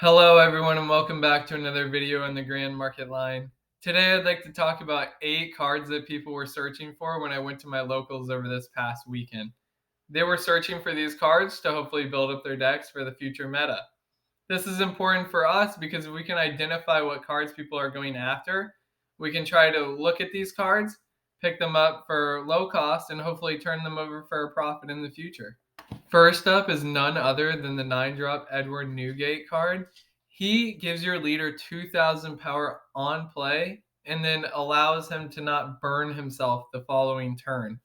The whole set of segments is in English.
Hello everyone and welcome back to another video on the Grand Market line. Today I'd like to talk about 8 cards that people were searching for when I went to my locals over this past weekend. They were searching for these cards to hopefully build up their decks for the future meta. This is important for us because if we can identify what cards people are going after, we can try to look at these cards, pick them up for low cost, and hopefully turn them over for a profit in the future. First up is none other than the 9-drop Edward Newgate card. He gives your leader 2,000 power on play and then allows him to not burn himself the following turn.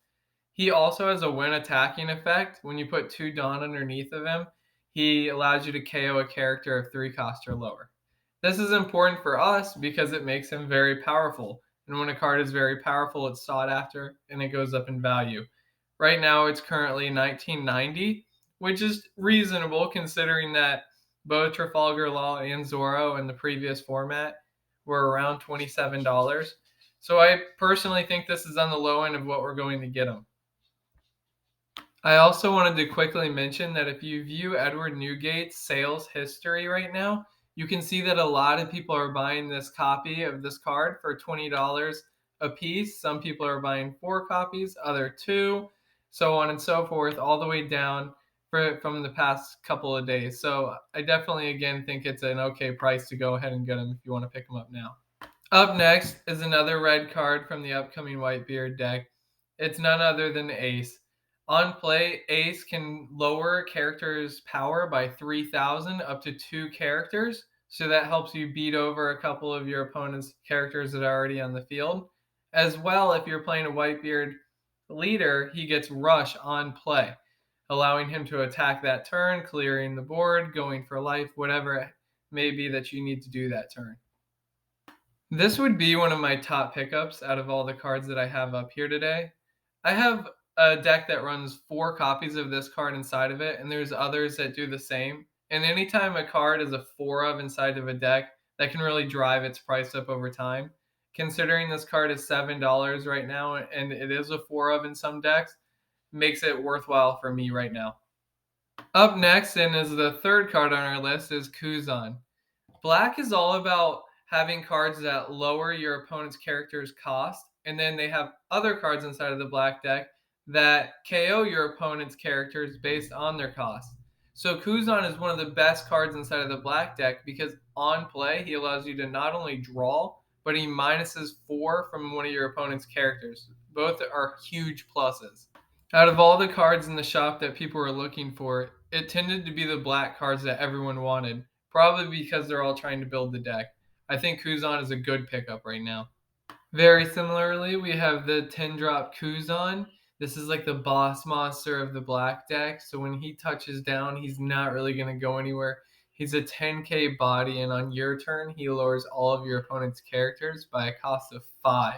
He also has a when attacking effect. When you put 2 Dawn underneath of him, he allows you to KO a character of 3 cost or lower. This is important for us because it makes him very powerful. And when a card is very powerful, it's sought after and it goes up in value. Right now, it's currently 1990, which is reasonable considering that both Trafalgar Law and Zorro in the previous format were around $27. So I personally think this is on the low end of what we're going to get them. I also wanted to quickly mention that if you view Edward Newgate's sales history right now, you can see that a lot of people are buying this copy of this card for $20 a piece. Some people are buying 4 copies, other 2, so on and so forth, all the way down from the past couple of days. So I definitely, again, think it's an okay price to go ahead and get them if you want to pick them up now. Up next is another red card from the upcoming Whitebeard deck. It's none other than Ace. On play, Ace can lower a character's power by 3,000 up to 2 characters, so that helps you beat over a couple of your opponent's characters that are already on the field. As well, if you're playing a Whitebeard leader, he gets Rush on play, allowing him to attack that turn, clearing the board, going for life, whatever it may be that you need to do that turn. This would be one of my top pickups out of all the cards that I have up here today. I have a deck that runs 4 copies of this card inside of it, and there's others that do the same. And anytime a card is a 4 of inside of a deck, that can really drive its price up over time. Considering this card is $7 right now, and it is a 4 of in some decks, makes it worthwhile for me right now. Up next, and is the third card on our list, is Kuzan. Black is all about having cards that lower your opponent's character's cost, and then they have other cards inside of the black deck that KO your opponent's characters based on their cost. So Kuzan is one of the best cards inside of the black deck because on play, he allows you to not only draw, but he minuses 4 from one of your opponent's characters. Both are huge pluses. Out of all the cards in the shop that people were looking for, it tended to be the black cards that everyone wanted, probably because they're all trying to build the deck. I think Kuzan is a good pickup right now. Very similarly, we have the 10-drop Kuzan. This is like the boss monster of the black deck, so when he touches down, he's not really going to go anywhere. He's a 10k body, and on your turn, he lowers all of your opponent's characters by a cost of 5.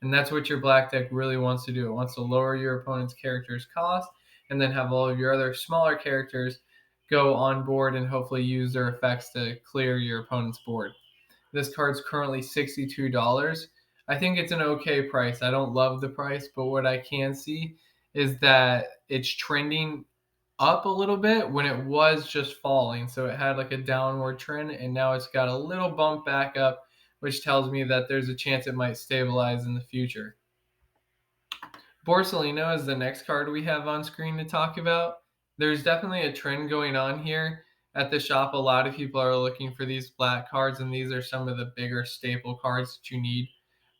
And that's what your black deck really wants to do. It wants to lower your opponent's character's cost and then have all of your other smaller characters go on board and hopefully use their effects to clear your opponent's board. This card's currently $62. I think it's an okay price. I don't love the price, but what I can see is that it's trending up a little bit when it was just falling. So it had like a downward trend, and now it's got a little bump back up, which tells me that there's a chance it might stabilize in the future. Borsalino is the next card we have on screen to talk about. There's definitely a trend going on here at the shop. A lot of people are looking for these black cards, and these are some of the bigger staple cards that you need.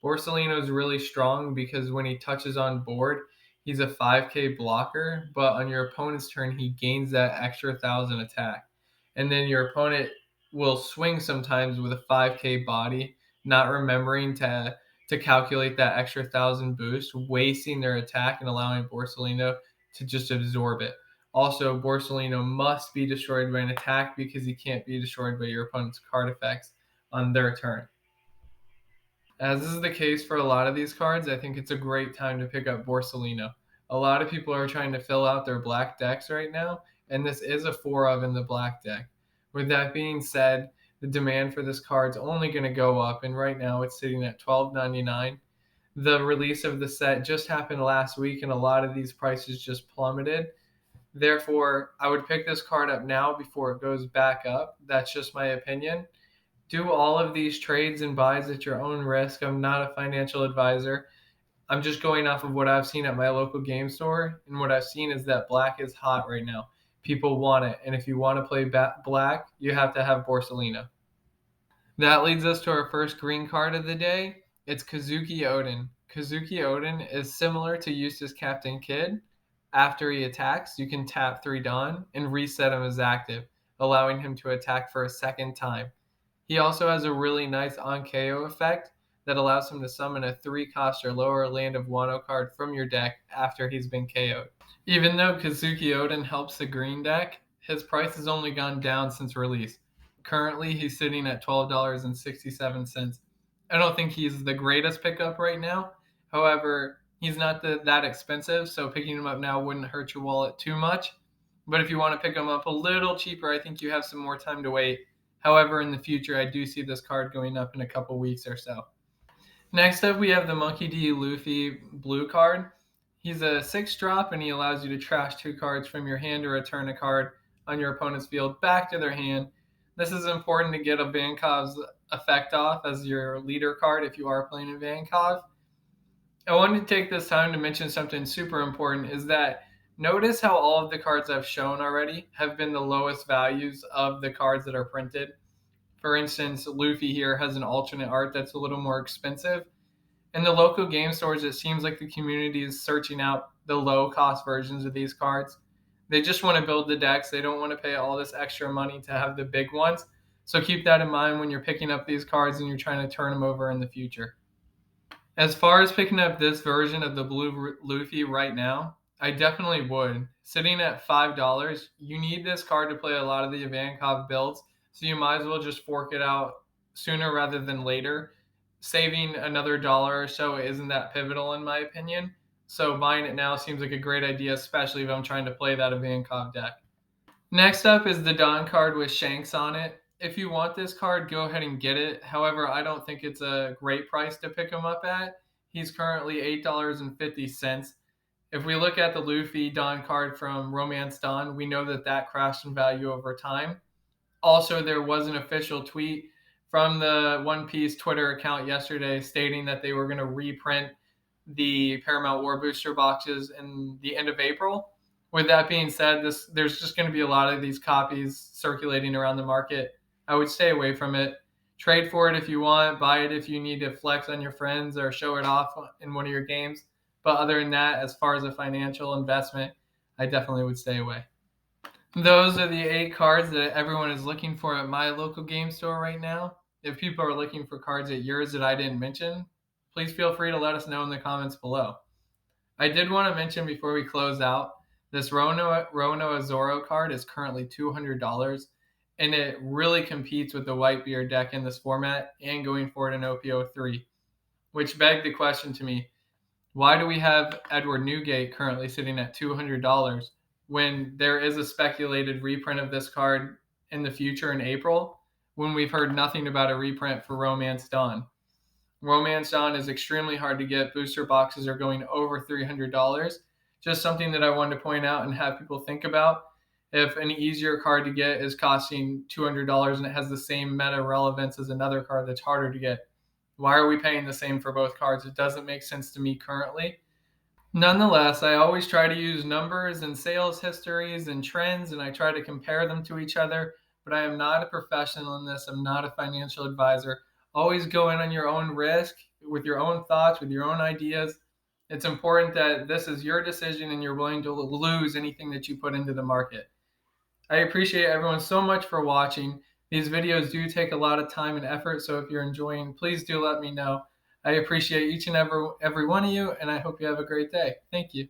Borsalino is really strong because when he touches on board, he's a 5k blocker, but on your opponent's turn, he gains that extra 1,000 attack. And then your opponent will swing sometimes with a 5k body, not remembering to calculate that extra 1,000 boost, wasting their attack and allowing Borsalino to just absorb it. Also, Borsalino must be destroyed by an attack because he can't be destroyed by your opponent's card effects on their turn. As is the case for a lot of these cards, I think it's a great time to pick up Borsalino. A lot of people are trying to fill out their black decks right now, and this is a 4 of in the black deck. With that being said, the demand for this card is only going to go up, and right now it's sitting at $12.99. The release of the set just happened last week, and a lot of these prices just plummeted. Therefore, I would pick this card up now before it goes back up. That's just my opinion. Do all of these trades and buys at your own risk. I'm not a financial advisor. I'm just going off of what I've seen at my local game store, and what I've seen is that black is hot right now. People want it, and if you want to play black, you have to have Borsalino. That leads us to our first green card of the day. It's Kazuki Odin. Kazuki Odin is similar to Eustace Captain Kidd. After he attacks, you can tap 3 Dawn and reset him as active, allowing him to attack for a second time. He also has a really nice on KO effect that allows him to summon a 3-cost or lower land of Wano card from your deck after he's been KO'd. Even though Kazuki Odin helps the green deck, his price has only gone down since release. Currently, he's sitting at $12.67. I don't think he's the greatest pickup right now. However, he's not that expensive, so picking him up now wouldn't hurt your wallet too much. But if you want to pick him up a little cheaper, I think you have some more time to wait. However, in the future, I do see this card going up in a couple weeks or so. Next up, we have the Monkey D. Luffy blue card. He's a 6-drop, and he allows you to trash 2 cards from your hand or return a card on your opponent's field back to their hand. This is important to get a Vankov's effect off as your leader card if you are playing a Vankov. I wanted to take this time to mention something super important, is that notice how all of the cards I've shown already have been the lowest values of the cards that are printed. For instance, Luffy here has an alternate art that's a little more expensive. In the local game stores, it seems like the community is searching out the low-cost versions of these cards. They just want to build the decks. They don't want to pay all this extra money to have the big ones. So keep that in mind when you're picking up these cards and you're trying to turn them over in the future. As far as picking up this version of the blue Luffy right now, I definitely would. Sitting at $5, you need this card to play a lot of the Ivankov builds, so you might as well just fork it out sooner rather than later. Saving another dollar or so isn't that pivotal in my opinion, so buying it now seems like a great idea, especially if I'm trying to play that Ivankov deck. Next up is the Dawn card with Shanks on it. If you want this card, go ahead and get it. However, I don't think it's a great price to pick him up at. He's currently $8.50. If we look at the Luffy Dawn card from Romance Dawn, we know that that crashed in value over time. Also, there was an official tweet from the One Piece Twitter account yesterday stating that they were going to reprint the Paramount War booster boxes in the end of April. With that being said, there's just going to be a lot of these copies circulating around the market. I would stay away from it. Trade for it if you want, buy it if you need to flex on your friends or show it off in one of your games. But other than that, as far as a financial investment, I definitely would stay away. Those are the 8 cards that everyone is looking for at my local game store right now. If people are looking for cards at yours that I didn't mention, please feel free to let us know in the comments below. I did want to mention before we close out, this Rono Azoro card is currently $200, and it really competes with the Whitebeard deck in this format and going forward in OPO3, which begged the question to me, why do we have Edward Newgate currently sitting at $200 when there is a speculated reprint of this card in the future in April, when we've heard nothing about a reprint for Romance Dawn? Romance Dawn is extremely hard to get. Booster boxes are going over $300. Just something that I wanted to point out and have people think about. If an easier card to get is costing $200 and it has the same meta relevance as another card that's harder to get, why are we paying the same for both cards? It doesn't make sense to me currently. Nonetheless, I always try to use numbers and sales histories and trends, and I try to compare them to each other, but I am not a professional in this. I'm not a financial advisor. Always go in on your own risk, with your own thoughts, with your own ideas. It's important that this is your decision and you're willing to lose anything that you put into the market. I appreciate everyone so much for watching. These videos do take a lot of time and effort, so if you're enjoying, please do let me know. I appreciate each and every one of you, and I hope you have a great day. Thank you.